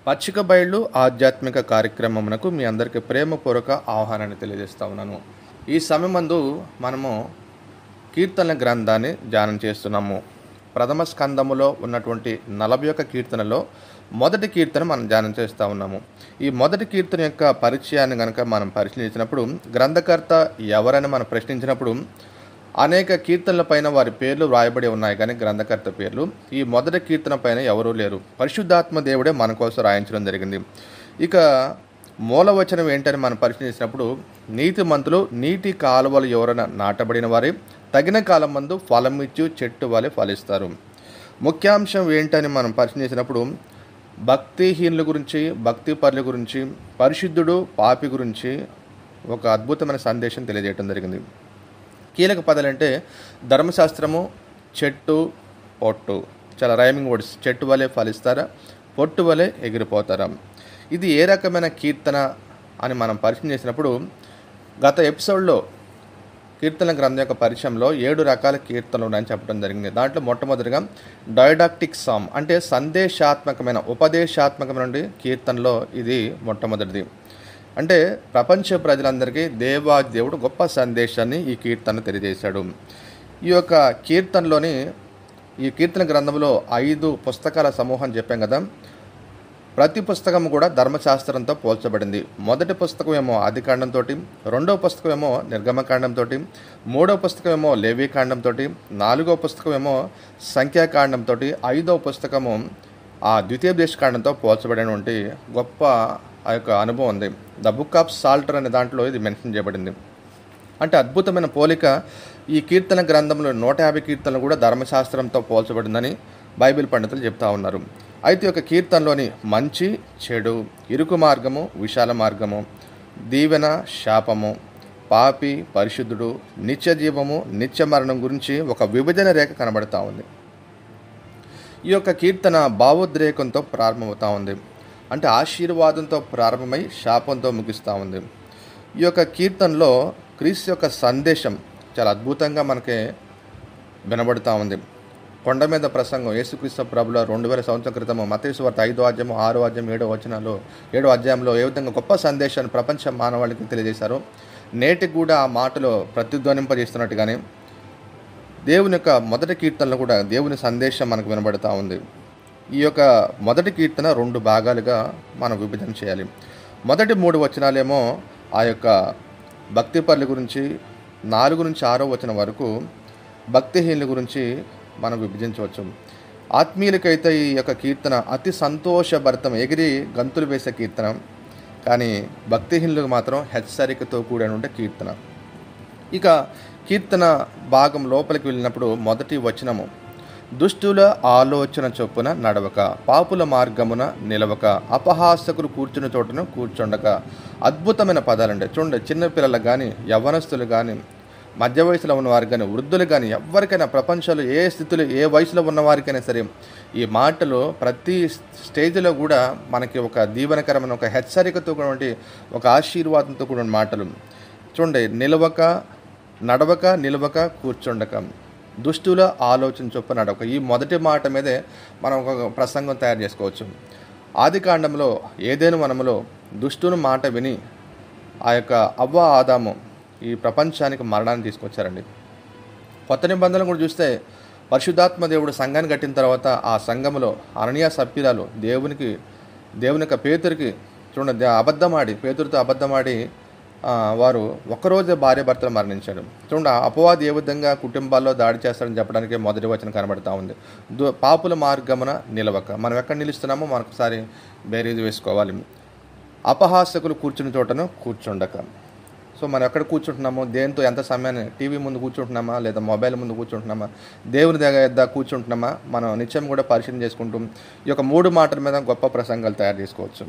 పచ్చిక బయళ్ళు ఆధ్యాత్మిక కార్యక్రమమునకు మీ అందరికీ ప్రేమపూర్వక ఆహ్వానాన్ని తెలియజేస్తా ఉన్నాను. ఈ సమయమందు మనము కీర్తనల గ్రంథాన్ని ధ్యానం చేస్తున్నాము. ప్రథమ స్కందములో ఉన్నటువంటి 41 కీర్తనలో మొదటి కీర్తన మనం ధ్యానం చేస్తూ ఉన్నాము. ఈ మొదటి కీర్తన యొక్క పరిచయాన్ని కనుక మనం పరిశీలించినప్పుడు, గ్రంథకర్త ఎవరని మనం ప్రశ్నించినప్పుడు అనేక కీర్తనల పైన వారి పేర్లు వ్రాయబడి ఉన్నాయి, కానీ గ్రంథకర్త పేర్లు ఈ మొదటి కీర్తన పైన ఎవరూ లేరు. పరిశుద్ధాత్మ దేవుడే మన కోసం రాయించడం జరిగింది. ఇక మూలవచనం ఏంటని మనం పరిశీలించినప్పుడు, నీతిమంతులు నీటి కాలువలు ఎవరైనా నాటబడిన వారి తగిన కాలం మందు ఫలమిచ్చు చెట్టు వలె ఫలిస్తారు. ముఖ్యాంశం ఏంటని మనం పరిశీలించినప్పుడు, భక్తిహీనుల గురించి, భక్తిపరుల గురించి, పరిశుద్ధుడు పాపి గురించి ఒక అద్భుతమైన సందేశం తెలియజేయడం జరిగింది. కీలక పదాలు అంటే ధర్మశాస్త్రము, చెట్టు, పొట్టు. చాలా రైమింగ్ వర్డ్స్. చెట్టు వలె ఫలిస్తారా, పొట్టు వలె ఎగిరిపోతారా. ఇది ఏ రకమైన కీర్తన అని మనం పరిచయం చేసినప్పుడు, గత ఎపిసోడ్లో కీర్తన గ్రంథం యొక్క పరిచయంలో 7 రకాల కీర్తనలు ఉన్నాయని చెప్పడం జరిగింది. దాంట్లో మొట్టమొదటిగా డైడాక్టిక్ సామ్, అంటే సందేశాత్మకమైన, ఉపదేశాత్మకమైన కీర్తనలో ఇది మొట్టమొదటిది. అంటే ప్రపంచ ప్రజలందరికీ దేవుడు గొప్ప సందేశాన్ని ఈ కీర్తన తెలియజేశాడు. ఈ యొక్క కీర్తనలోని, ఈ కీర్తన గ్రంథంలో 5 పుస్తకాల సమూహం చెప్పాం కదా. ప్రతి పుస్తకం కూడా ధర్మశాస్త్రంతో పోల్చబడింది. మొదటి పుస్తకం ఏమో ఆదికాండంతో, రెండవ పుస్తకం ఏమో నిర్గమకాండంతో, మూడవ పుస్తకం ఏమో లేవీకాండంతో, నాలుగవ పుస్తకం ఏమో సంఖ్యాకాండంతో, ఐదవ పుస్తకము ఆ ద్వితీయోపదేశకాండంతో పోల్చబడినటువంటి గొప్ప ఆ యొక్క అనుభవం ఉంది. ద బుక్ ఆఫ్ సాల్టర్ అనే దాంట్లో ఇది మెన్షన్ చేయబడింది. అంటే అద్భుతమైన పోలిక. ఈ కీర్తన గ్రంథంలో 150 కీర్తనలు కూడా ధర్మశాస్త్రంతో పోల్చబడిందని బైబిల్ పండితులు చెప్తా ఉన్నారు. అయితే ఒక కీర్తనలోని మంచి, చెడు, ఇరుకు మార్గము, విశాల మార్గము, దీవెన, శాపము, పాపి, పరిశుద్ధుడు, నిత్య జీవము, నిత్య మరణం గురించి ఒక విభజన రేఖ కనబడతా ఉంది. ఈ యొక్క కీర్తన భావోద్రేకంతో ప్రారంభమవుతా ఉంది. అంటే ఆశీర్వాదంతో ప్రారంభమై శాపంతో ముగిస్తూ ఉంది. ఈ యొక్క కీర్తనలో క్రీస్తు యొక్క సందేశం చాలా అద్భుతంగా మనకి వినబడుతూ ఉంది. కొండ మీద ప్రసంగం యేసుక్రీస్తు ప్రభుల 2000 సంవత్సరాల క్రితం మత్తయి సువార్త 5వ అధ్యాయం, 6వ అధ్యాయం, 7వ అధ్యాయంలో ఏ విధంగా గొప్ప సందేశాన్ని ప్రపంచ మానవాళికి తెలియజేశారో, నేటికి కూడా ఆ మాటలో ప్రతిధ్వనింపజేస్తున్నట్టుగానే దేవుని యొక్క మొదటి కీర్తనలో కూడా దేవుని సందేశం మనకు వినబడుతూ ఉంది. ఈ యొక్క మొదటి కీర్తన 2 భాగాలుగా మనం విభజన చేయాలి. మొదటి 3 వచనాలేమో ఆ యొక్క భక్తిపరుల గురించి, 4 నుంచి 6వ వచనం వరకు భక్తిహీనుల గురించి మనం విభజించవచ్చు. ఆత్మీయులకైతే ఈ యొక్క కీర్తన అతి సంతోషభరితం, ఎగిరి గంతులు వేసే కీర్తన. కానీ భక్తిహీనులకు మాత్రం హెచ్చరికతో కూడిన కీర్తన. ఇక కీర్తన భాగం లోపలికి వెళ్ళినప్పుడు మొదటి వచనము, దుష్టుల ఆలోచన చొప్పున నడవక, పాపుల మార్గమున నిలవక, అపహాసకులు కూర్చున్న చోటను కూర్చుండక. అద్భుతమైన పదాలండి. చూడండి, చిన్నపిల్లలకు కానీ, యవ్వనస్తులు కానీ, మధ్య వయసులో ఉన్నవారికి కానీ, వృద్ధులు కానీ, ఎవరికైనా ప్రపంచంలో ఏ స్థితిలో, ఏ వయసులో ఉన్నవారికైనా సరే ఈ మాటలు ప్రతి స్టేజ్లో కూడా మనకి ఒక దీవెనకరమైన, ఒక హెచ్చరికతో కూడా, ఒక ఆశీర్వాదంతో కూడా మాటలు. చూడండి, నిలవక, నడవక, నిలవక, కూర్చుండక, దుష్టుల ఆలోచన చొప్పున నడవక. ఈ మొదటి మాట మీదే మనం ఒక ప్రసంగం తయారు చేసుకోవచ్చు. ఆదికాండంలో ఏదెను వనములో దుష్టుని మాట విని ఆ యొక్క అవ్వ, ఆదాము ఈ ప్రపంచానికి మరణాన్ని తీసుకొచ్చారండి. కొత్త నిబంధనలు కూడా చూస్తే పరిశుద్ధాత్మ దేవుడు సంఘాన్ని కట్టిన తర్వాత ఆ సంఘములో అననీయ సభ్యురాలు దేవుని యొక్క పేతురికి చూడండి పేతురితో అబద్ధమాడి వారు ఒక్కరోజే భార్య భర్తలు మరణించాడు. చూడండి, అపవాది ఏ విధంగా కుటుంబాల్లో దాడి చేస్తాడని చెప్పడానికి మొదటి వచనం కనబడతా ఉంది. పాపుల మార్గమున నిలవక. మనం ఎక్కడ నిలుస్తున్నామో మనొకసారి బేరీజు వేసుకోవాలి. అపహాసకులు కూర్చుని చోటను కూర్చుండక. సో మనం ఎక్కడ కూర్చుంటున్నామో, దేంతో, ఎంత సమయాన్ని, టీవీ ముందు కూర్చుంటున్నామా, లేదా మొబైల్ ముందు కూర్చుంటున్నామా, దేవుని దగ్గర కూర్చుంటున్నామా, మనం నిత్యం కూడా పరిశీలన చేసుకుంటూ ఈ యొక్క 3 మాటల మీద గొప్ప ప్రసంగాలు తయారు చేసుకోవచ్చు.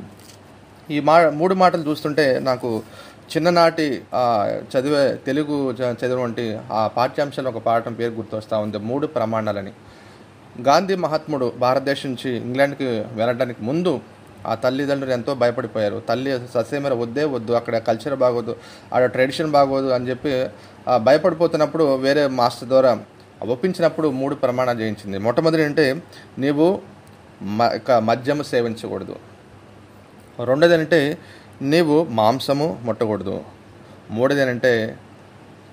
ఈ 3 మాటలు చూస్తుంటే నాకు చిన్ననాటి తెలుగు చదివినటువంటి ఆ పాఠ్యాంశాలు ఒక పాఠం పేరు గుర్తొస్తూ ఉంది, 3 ప్రమాణాలని. గాంధీ మహాత్ముడు భారతదేశం నుంచి ఇంగ్లాండ్కి వెళ్ళడానికి ముందు ఆ తల్లిదండ్రులు ఎంతో భయపడిపోయారు. తల్లి సస్యమేర వద్దు, అక్కడ కల్చర్ బాగోదు, అక్కడ ట్రెడిషన్ బాగోదు అని చెప్పి భయపడిపోతున్నప్పుడు వేరే మాస్టర్ ద్వారా ఒప్పించినప్పుడు 3 ప్రమాణాలు చేయించింది. మొట్టమొదటి అంటే, నీవు మద్యము సేవించకూడదు. రెండోది ఏంటంటే నీవు మాంసము ముట్టకూడదు. మూడోది ఏంటంటే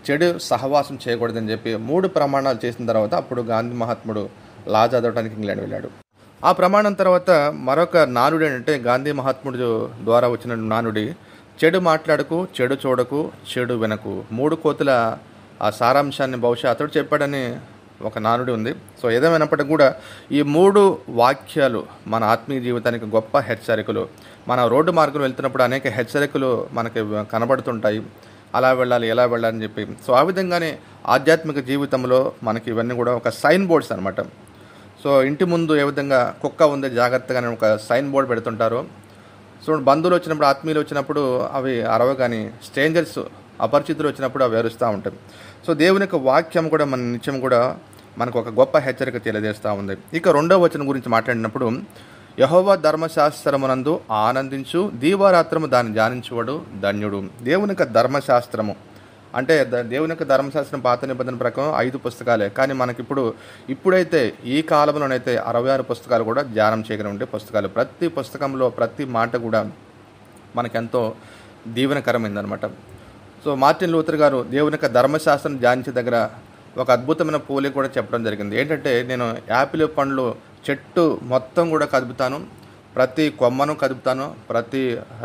చెడు సహవాసం చేయకూడదని చెప్పి 3 ప్రమాణాలు చేసిన తర్వాత అప్పుడు గాంధీ మహాత్ముడు లా చదవడానికి ఇంగ్లాండ్ వెళ్ళాడు. ఆ ప్రమాణం తర్వాత మరొక నానుడు ఏంటంటే గాంధీ మహాత్ముడు ద్వారా వచ్చిన నానుడి, చెడు మాట్లాడకు, చెడు చూడకు, చెడు వినకు. 3 కోతుల ఆ సారాంశాన్ని బహుశా అతడు చెప్పాడని ఒక నానుడి ఉంది. సో ఏదేమైనప్పటికీ కూడా ఈ 3 వాక్యాలు మన ఆత్మీయ జీవితానికి గొప్ప హెచ్చరికలు. మన రోడ్డు మార్గం వెళ్తున్నప్పుడు అనేక హెచ్చరికలు మనకి కనబడుతుంటాయి, అలా వెళ్ళాలి, ఎలా వెళ్ళాలని చెప్పి. సో ఆ విధంగానే ఆధ్యాత్మిక జీవితంలో మనకి ఇవన్నీ కూడా ఒక సైన్ బోర్డ్స్ అనమాట. సో ఇంటి ముందు ఏ విధంగా కుక్క ఉంది జాగ్రత్తగానే ఒక సైన్ బోర్డు పెడుతుంటారో, సో బంధువులు వచ్చినప్పుడు, ఆత్మీయులు వచ్చినప్పుడు అవి అరవగాని, స్ట్రేంజర్స్ అపరిచితులు వచ్చినప్పుడు అవి అరుస్తూ ఉంటాయి. సో దేవుని యొక్క వాక్యం కూడా మన నిత్యం కూడా మనకు ఒక గొప్ప హెచ్చరిక తెలియజేస్తూ ఉంది. ఇక 2వ వచనం గురించి మాట్లాడినప్పుడు, యెహోవా ధర్మశాస్త్రమునందు ఆనందించు, దీవారాత్రము దాన్ని ధ్యానించువాడు ధన్యుడు. దేవుని యొక్క ధర్మశాస్త్రము అంటే దేవుని యొక్క ధర్మశాస్త్రం పాత నిబంధన ప్రకారం 5 పుస్తకాలే. కానీ ఇప్పుడైతే ఈ కాలంలోనైతే 66 పుస్తకాలు కూడా ధ్యానం చేయగలిగే పుస్తకాలు. ప్రతి పుస్తకంలో ప్రతి మాట కూడా మనకెంతో దీవెనకరమైందనమాట. సో మార్టిన్ లూథర్ గారు దేవుని యొక్క ధర్మశాస్త్రం ధ్యానించే దగ్గర ఒక అద్భుతమైన పోలిక కూడా చెప్పడం జరిగింది. ఏంటంటే, నేను యాపిల్ పండ్లు చెట్టు మొత్తం కూడా కదుపుతాను, ప్రతి కొమ్మను కదుపుతాను, ప్రతి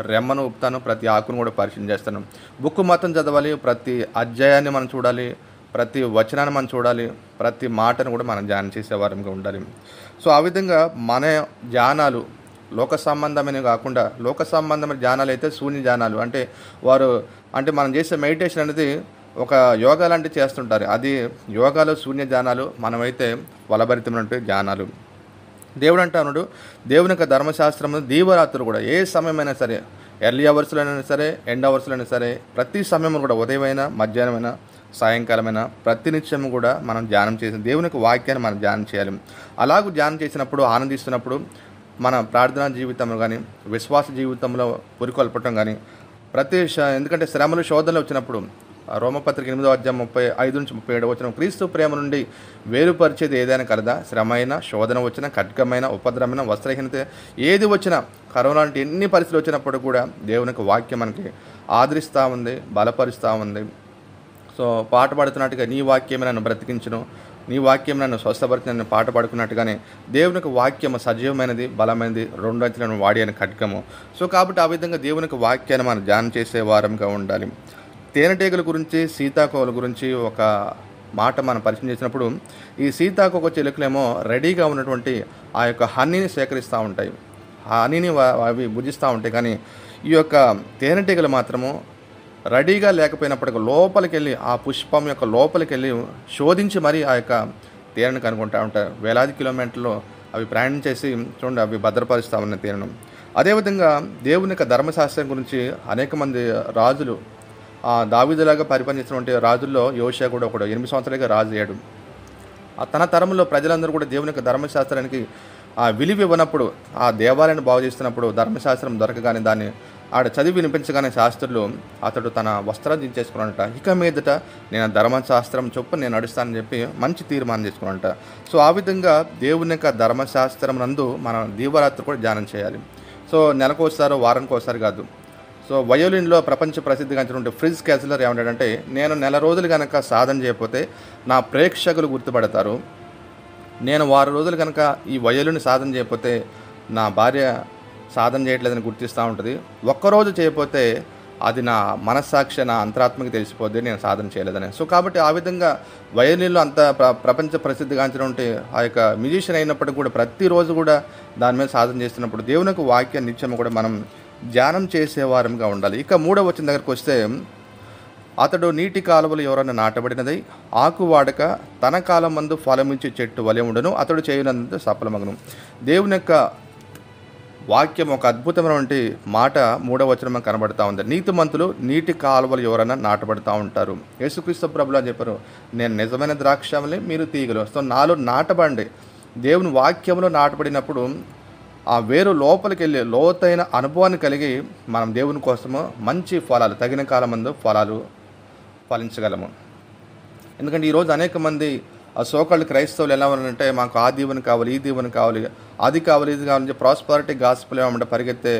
రెమ్మను ఊపుతాను, ప్రతి ఆకును కూడా పరిశీలన చేస్తాను. బుక్ మొత్తం చదవాలి, ప్రతి అధ్యాయాన్ని మనం చూడాలి, ప్రతి వచనాన్ని మనం చూడాలి, ప్రతి మాటను కూడా మనం ధ్యానం చేసేవారంగా ఉండాలి. సో ఆ విధంగా మన ధ్యానాలు లోక సంబంధమైనవి కాకుండా, లోక సంబంధమైన ధ్యానాలు అయితే శూన్య ధ్యానాలు, అంటే మనం చేసే మెడిటేషన్ అనేది ఒక యోగా లాంటివి చేస్తుంటారు. అది యోగాలో శూన్య ధ్యానాలు, మనమైతే ఫలభరితమైనటువంటి ధ్యానాలు. దేవుడు అంటున్నాడు, దేవుని యొక్క ధర్మశాస్త్రము దీవరాత్రులు కూడా ఏ సమయమైనా సరే, ఎర్లీ అవర్స్లో అయినా సరే, ఎండ్ అవర్స్లో అయినా సరే, ప్రతి సమయం కూడా ఉదయమైనా, మధ్యాహ్నమైనా, సాయంకాలమైన ప్రతినిత్యం కూడా మనం ధ్యానం చేసి దేవుని యొక్క వాక్యాన్ని మనం ధ్యానం చేయాలి. అలాగూ ధ్యానం చేసినప్పుడు, ఆనందిస్తున్నప్పుడు మన ప్రార్థనా జీవితంలో కానీ, విశ్వాస జీవితంలో పురికొల్పటం కానీ, ఎందుకంటే శ్రమలు, శోధనలు వచ్చినప్పుడు రోమపత్రిక 8వ అధ్యాయం 35-37 వచనం, క్రీస్తు ప్రేమ నుండి వేరుపరిచేది ఏదైనా కలదా? శ్రమైన, శోధన వచ్చిన, ఖడ్గమైన, ఉపద్రవమైన, వస్త్రహీనత ఏది వచ్చినా, కరోనా లాంటి ఎన్ని పరిస్థితులు వచ్చినప్పుడు కూడా దేవునికి వాక్యం మనకి ఆదరిస్తూ ఉంది, బలపరుస్తూ ఉంది. సో పాట పాడుతున్నట్టుగా నీ వాక్యమే నన్ను బ్రతికించును, నీ వాక్యం నన్ను స్వస్థపరిచిన పాట పాడుకున్నట్టుగానే దేవునికి వాక్యము సజీవమైనది, బలమైనది, 2 అంచెలను వాడి అని ఖడ్గము. సో కాబట్టి ఆ విధంగా దేవునికి వాక్యాన్ని మనం ధ్యానం చేసే వారంగా ఉండాలి. తేనెటీగల గురించి, సీతాకోకల గురించి ఒక మాట మనం పరిచయం చేసినప్పుడు, ఈ సీతాకోక చిలుకలేమో రెడీగా ఉన్నటువంటి ఆ యొక్క హనీని సేకరిస్తూ ఉంటాయి, హనీని అవి భుజిస్తూ ఉంటాయి. కానీ ఈ యొక్క తేనెటీగలు మాత్రము రెడీగా లేకపోయినప్పటికీ లోపలికి వెళ్ళి, ఆ పుష్పం యొక్క లోపలికి వెళ్ళి శోధించి మరీ ఆ యొక్క తేనెను కనుక్కుంటూ ఉంటారు. వేలాది కిలోమీటర్లు అవి ప్రయాణం చేసి చూడండి అవి భద్రపరుస్తూ ఉన్న తేనెను. అదేవిధంగా దేవుని యొక్క ధర్మశాస్త్రం గురించి అనేక మంది రాజులు, దావీదులాగా పరిపాలించినటువంటి రాజుల్లో యోషియా కూడా ఒకడు 8 సంవత్సరాలుగా రాజు అయ్యాడు. తన తరంలో ప్రజలందరూ కూడా దేవుని యొక్క ధర్మశాస్త్రానికి విలువ ఇవ్వనప్పుడు, ఆ దేవాలయాన్ని బాగు చేస్తున్నప్పుడు ధర్మశాస్త్రం దొరకగానే దాన్ని ఆడ చదివి వినిపించగానే శాస్త్రులు అతడు తన వస్త్రాలు దించేసుకున్నాడట. ఇక మీదట నేను ధర్మశాస్త్రం చొప్పున నేను నడుస్తానని చెప్పి మంచి తీర్మానం చేసుకున్నాడట. సో ఆ విధంగా దేవుని యొక్క ధర్మశాస్త్రం నందు మనం దీవరాత్రి కూడా ధ్యానం చేయాలి. సో నెలకోసారి, వారానికి ఒకసారి కాదు. సో వయోలిన్లో ప్రపంచ ప్రసిద్ధిగాంచినటువంటి ఫ్రిజ్ క్యాసిలర్ ఏమంటాడంటే, నేను నెల రోజులు కనుక సాధన చేయకపోతే నా ప్రేక్షకులు గుర్తుపడతారు, నేను వారం రోజులు కనుక ఈ వయోలిన్ సాధన చేయకపోతే నా భార్య సాధన చేయట్లేదని గుర్తిస్తూ ఉంటుంది, ఒక్కరోజు చేయకపోతే అది నా మనస్సాక్షి, నా అంతరాత్మకి తెలిసిపోద్ది నేను సాధన చేయలేదని. సో కాబట్టి ఆ విధంగా వయోలిన్లో అంత ప్రపంచ ప్రసిద్ధిగాంచినటువంటి ఆ యొక్క మ్యూజిషియన్ అయినప్పటికీ కూడా ప్రతిరోజు కూడా దాని మీద సాధన చేస్తున్నప్పుడు దేవునికి వాక్య నిత్యం కూడా మనం ధ్యానం చేసేవారంగా ఉండాలి. ఇక 3వ వచనం దగ్గరకు వస్తే, అతడు నీటి కాలువలు ఎవరైనా నాటబడినది, ఆకు వాడక తన కాలం మందు ఫలమించే చెట్టు వలె ఉండును, అతడు చేయనంత సఫలమగును. దేవుని యొక్క వాక్యం ఒక అద్భుతమైనటువంటి మాట 3వ వచనం కనబడతా ఉంది. నీతిమంతులు నీటి కాలువలు ఎవరైనా నాటబడుతూ ఉంటారు. యేసుక్రీస్తు ప్రభువు అని చెప్పారు, నేను నిజమైన ద్రాక్షవల్లి, మీరు తీగలు. సో నాలో నాటబడి దేవుని వాక్యంలో నాటబడినప్పుడు ఆ వేరు లోపలికి వెళ్ళి లోతైన అనుభవాన్ని కలిగి మనం దేవుని కోసము మంచి ఫలాలు, తగిన కాలం ముందు ఫలాలు ఫలించగలము. ఎందుకంటే ఈరోజు అనేక మంది సోకాళ్ళు క్రైస్తవులు ఎలా ఉన్నారంటే, మాకు ఆ దీవెన కావాలి, ఈ దీవెన కావాలి, అది కావాలి, ఇది కావాలని ప్రాస్పరిటీ గాస్పెల్ ఏమంటే పరిగెత్తే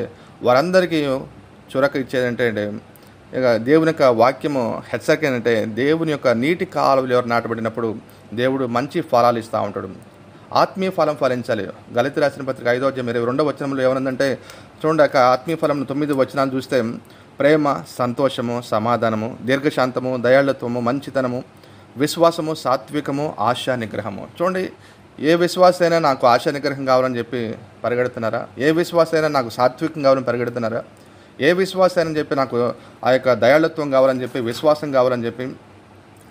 వారందరికీ చురక ఇచ్చేది ఏంటంటే, ఇక దేవుని యొక్క వాక్యము హెచ్చరిక ఏంటంటే, దేవుని యొక్క నీటి కాలువలు ఎవరు నాటబడినప్పుడు దేవుడు మంచి ఫలాలు ఇస్తూ ఉంటాడు. ఆత్మీయ ఫలం ఫలించాలి. గలతీ రాసిన పత్రిక 5:22 వచనంలో ఏమనుందంటే, చూడండి ఆత్మీయ ఫలం 9 వచనాలు చూస్తే, ప్రేమ, సంతోషము, సమాధానము, దీర్ఘశాంతము, దయాళత్వము, మంచితనము, విశ్వాసము, సాత్వికము, ఆశా నిగ్రహము. చూడండి, ఏ విశ్వాసైనా నాకు ఆశా నిగ్రహం కావాలని చెప్పి పరిగెడుతున్నారా? ఏ విశ్వాసైనా నాకు సాత్వికం కావాలని పరిగెడుతున్నారా? ఏ విశ్వాసైనా చెప్పి నాకు ఆ యొక్క దయాళత్వం కావాలని చెప్పి, విశ్వాసం కావాలని చెప్పి,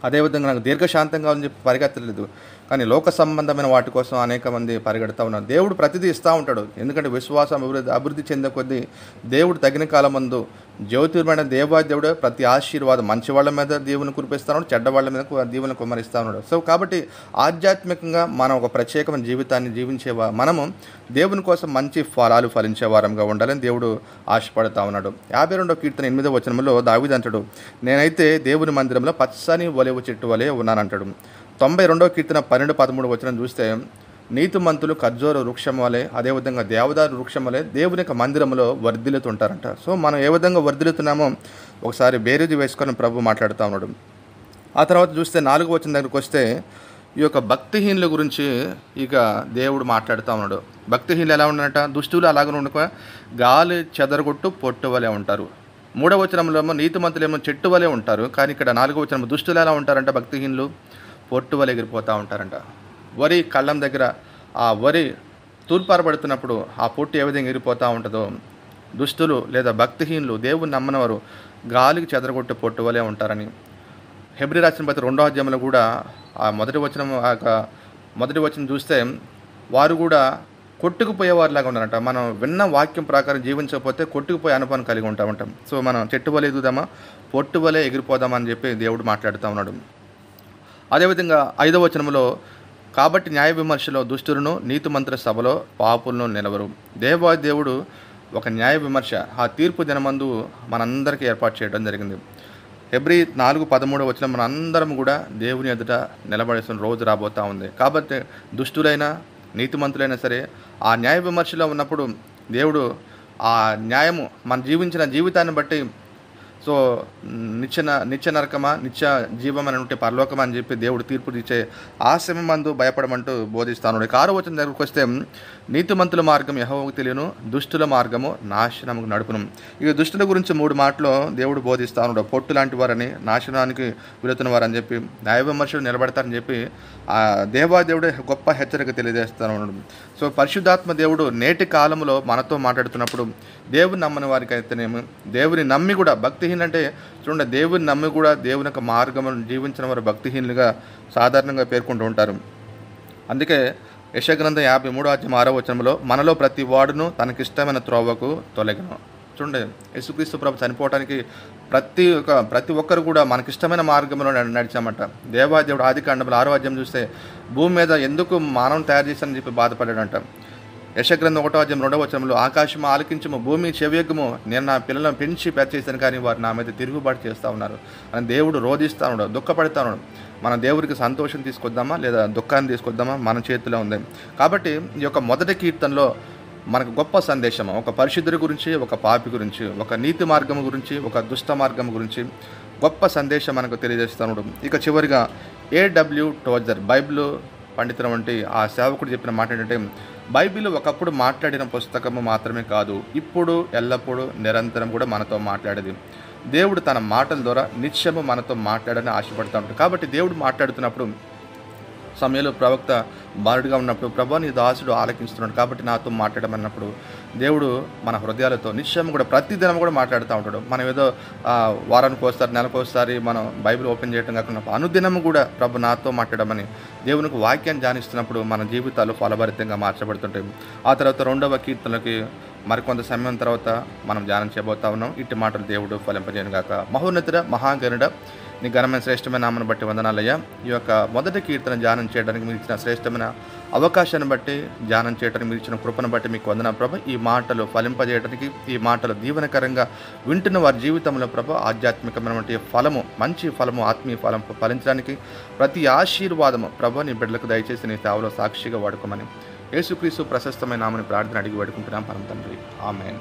అదేవిధంగా నాకు దీర్ఘశాంతం కావాలని చెప్పి పరిగెత్తలేదు. కానీ లోక సంబంధమైన వాటి కోసం అనేక మంది పరిగెడుతూ ఉన్నారు. దేవుడు ప్రతిదీ ఇస్తూ ఉంటాడు. ఎందుకంటే విశ్వాసం అభివృద్ధి చెందే కొద్దీ దేవుడు తగిన కాలం మందు జ్యోతిర్మైన దేవుడు ప్రతి ఆశీర్వాదం మంచి వాళ్ళ మీద దేవుని కురిపిస్తున్నాడు, చెడ్డ వాళ్ళ మీద దేవుని కుమ్మరిస్తూ ఉన్నాడు. సో కాబట్టి ఆధ్యాత్మికంగా మనం ఒక ప్రత్యేకమైన జీవితాన్ని జీవించే మనము దేవుని కోసం మంచి ఫలాలు ఫలించే వారంగా ఉండాలని దేవుడు ఆశపడుతూ ఉన్నాడు. 52వ కీర్తన 8వ వచనంలో దావీదు అంటాడు, నేనైతే దేవుని మందిరంలో పచ్చని ఒలివ చెట్టు వలె ఉన్నానంటాడు. 92వ కీర్తన 12-13 వచనం చూస్తే, నీతిమంతులు ఖర్జూర వృక్షం వలె, అదేవిధంగా దేవదారు వృక్షం వలె దేవుని యొక్క మందిరంలో వర్ధిల్లుతుంటారంట. సో మనం ఏ విధంగా వర్ధిల్లుతున్నామో ఒకసారి బేరీజు వేసుకొని ప్రభు మాట్లాడుతూ ఉన్నాడు. ఆ తర్వాత చూస్తే 4వ వచనం దగ్గరికి వస్తే, ఈ యొక్క భక్తిహీనుల గురించి ఇక దేవుడు మాట్లాడుతూ ఉన్నాడు. భక్తిహీనులు ఎలా ఉన్నారట? దుష్టులు అలాగే ఉండక గాలి చెదరగొట్టు పొట్టు వలె ఉంటారు. 3వ వచనంలో నీతిమంతులు ఏమో చెట్టు వలె ఉంటారు. కానీ ఇక్కడ 4వ వచనం దుష్టులు ఎలా ఉంటారంట? భక్తిహీనులు పొట్టు వలె ఎగిరిపోతూ ఉంటారంట. వరి కళ్ళం దగ్గర ఆ వరి తూర్పారబడుతున్నప్పుడు ఆ పొట్టు ఏ విధంగా ఎగిరిపోతూ ఉంటుందో, దుష్టులు లేదా భక్తిహీనులు దేవుని నమ్మనవారు గాలికి చెదరగొట్టే పొట్టు వలె ఉంటారని హెబ్రీ రాసిన పత్రిక 2వ అధ్యాయంలో కూడా ఆ మొదటి వచనం చూస్తే, వారు కూడా కొట్టుకుపోయేవారిలాగా ఉన్నారంట. మనం విన్న వాక్యం ప్రకారం జీవించకపోతే కొట్టుకుపోయే అనుభవం కలిగి ఉంటాం. సో మనం చెట్టు వలె ఎదుగుదామా, పొట్టు వలె ఎగిరిపోదామని చెప్పి దేవుడు మాట్లాడుతూ ఉన్నాడు. అదేవిధంగా 5వ వచనంలో, కాబట్టి న్యాయ విమర్శలో దుష్టులను, నీతిమంతుల సభలో పాపులను నిలవరు. దేవుడు ఒక న్యాయ విమర్శ ఆ తీర్పు దినమందు మనందరికీ ఏర్పాటు చేయడం జరిగింది. హెబ్రీ 4:13 వచనం, మన అందరం కూడా దేవుని ఎదుట నిలబడేసిన రోజు రాబోతూ ఉంది. కాబట్టి దుష్టులైనా నీతిమంతులైనా సరే ఆ న్యాయ విమర్శలో ఉన్నప్పుడు దేవుడు ఆ న్యాయము మన జీవించిన జీవితాన్ని బట్టి, సో నిత్య నరకమా నిత్య జీవం అని ఉంటే పరలోకమా అని చెప్పి దేవుడు తీర్పు ఇచ్చే ఆ సమయమందు భయపడమంటూ బోధిస్తాను. 6వ వచనం దగ్గరికి వస్తే, నీతిమంతుల మార్గం యెహోవాకు తెలియను, దుష్టుల మార్గము నాశనముకు నడుపును. ఈ దుష్టుల గురించి 3 మాటలు దేవుడు బోధిస్తా ఉన్నాడు. పొట్టు లాంటి వారని, నాశనానికి వెళుతున్న వారని చెప్పి, న్యాయ విమర్శలు నిలబడతారని చెప్పి ఆ దేవాదేవుడే గొప్ప హెచ్చరిక తెలియజేస్తూ ఉన్నాడు. సో పరిశుద్ధాత్మ దేవుడు నేటి కాలంలో మనతో మాట్లాడుతున్నప్పుడు, దేవుని నమ్మని వారికి అయితేనేమి, దేవుని నమ్మి కూడా భక్తిహీన అంటే చూడండి, దేవుని నమ్మి కూడా దేవుని యొక్క మార్గమును జీవించిన వారు భక్తిహీనులుగా సాధారణంగా పేర్కొంటూ ఉంటారు. అందుకే యెషయా గ్రంథం 53:6 వచనంలో, మనలో ప్రతి వాడును తనకిష్టమైన త్రోవకు తొలగను. చూడండి, యేసుక్రీస్తు ప్రభు చనిపోవడానికి ప్రతి ఒక్కరు కూడా మనకిష్టమైన మార్గంలో నడిచామట. దేవాదేవుడు ఆదికాండంలో 6వ అధ్యాయం చూస్తే, భూమి మీద ఎందుకు మానవం తయారు చేశానని చెప్పి బాధపడ్డాడంట. యెషయా గ్రంథం 1వ అధ్యాయం 2వ వచనంలో, ఆకాశము ఆలకించము, భూమి చెవియెక్కుము, నేను నా పిల్లలను పెంచి పెంచేసాను కానీ వారు నా మీద తిరుగుబాటు చేస్తూ ఉన్నారు అని దేవుడు రోధిస్తూ ఉన్నాడు, దుఃఖపడుతూ ఉన్నాడు. మన దేవుడికి సంతోషం తీసుకొద్దామా లేదా దుఃఖాన్ని తీసుకొద్దామా మన చేతిలో ఉంది. కాబట్టి ఈ యొక్క మొదటి కీర్తనలో మనకు గొప్ప సందేశం, ఒక పరిశుద్ధుడి గురించి, ఒక పాపి గురించి, ఒక నీతి మార్గం గురించి, ఒక దుష్ట మార్గం గురించి గొప్ప సందేశం మనకు తెలియజేస్తున్నాడు. ఇక చివరిగా A.W. టోజర్ బైబిల్ పండితుల వంటి ఆ సేవకుడు చెప్పిన మాట ఏంటంటే, బైబిల్ ఒకప్పుడు మాట్లాడిన పుస్తకము మాత్రమే కాదు, ఇప్పుడు ఎల్లప్పుడూ నిరంతరం కూడా మనతో మాట్లాడేది. దేవుడు తన మాటల ద్వారా నిత్యము మనతో మాట్లాడని ఆశపడుతూ ఉంటాడు. కాబట్టి దేవుడు మాట్లాడుతున్నప్పుడు, సమయంలో ప్రవక్త బాలుడిగా ఉన్నప్పుడు, ప్రభు నీ దాసుడు ఆలకిస్తున్నాడు కాబట్టి నాతో మాట్లాడమన్నప్పుడు, దేవుడు మన హృదయాలతో నిత్యం కూడా ప్రతిదినం కూడా మాట్లాడుతూ ఉంటాడు. మనం ఏదో వారానికి ఒకసారి, నెలకు ఒకసారి మనం బైబిల్ ఓపెన్ చేయడం కాకుండా అనుదినం కూడా ప్రభు నాతో మాట్లాడమని దేవునికి వాక్యాన్ని ధ్యానిస్తున్నప్పుడు మన జీవితాలు ఫలభరితంగా మార్చబడుతుంటాయి. ఆ తర్వాత 2వ కీర్తనలకి మరికొంత సమయం తర్వాత మనం ధ్యానం చేయబోతా ఉన్నాం. ఇట్టి మాటలు దేవుడు ఫలింపజేయను గాక. మహోన్నతుడ, మహాగణుడ, నీ ఘనమైన శ్రేష్టమైన నామను బట్టి వందనాలయ్యా. ఈ యొక్క మొదటి కీర్తన ధ్యానం చేయడానికి మీరు ఇచ్చిన శ్రేష్టమైన అవకాశాన్ని బట్టి, ధ్యానం చేయడానికి మీరు ఇచ్చిన కృపను బట్టి మీకు వందనాలు ప్రభు. ఈ మాటలు ఫలింపజేయడానికి, ఈ మాటలు దీవెనకరంగా వింటున్న వారి జీవితంలో ప్రభు ఆధ్యాత్మికమైనటువంటి ఫలము, మంచి ఫలము, ఆత్మీయ ఫలం ఫలించడానికి ప్రతి ఆశీర్వాదము ప్రభు నీ బిడ్డలకు దయచేసి నీ సేవలో సాక్షిగా వాడుకోమని యేసుక్రీస్తు ప్రశస్తమైన నామని ప్రార్థన అడిగి వేడుకుంటున్నాం పరమ తండ్రి. ఆమేన్.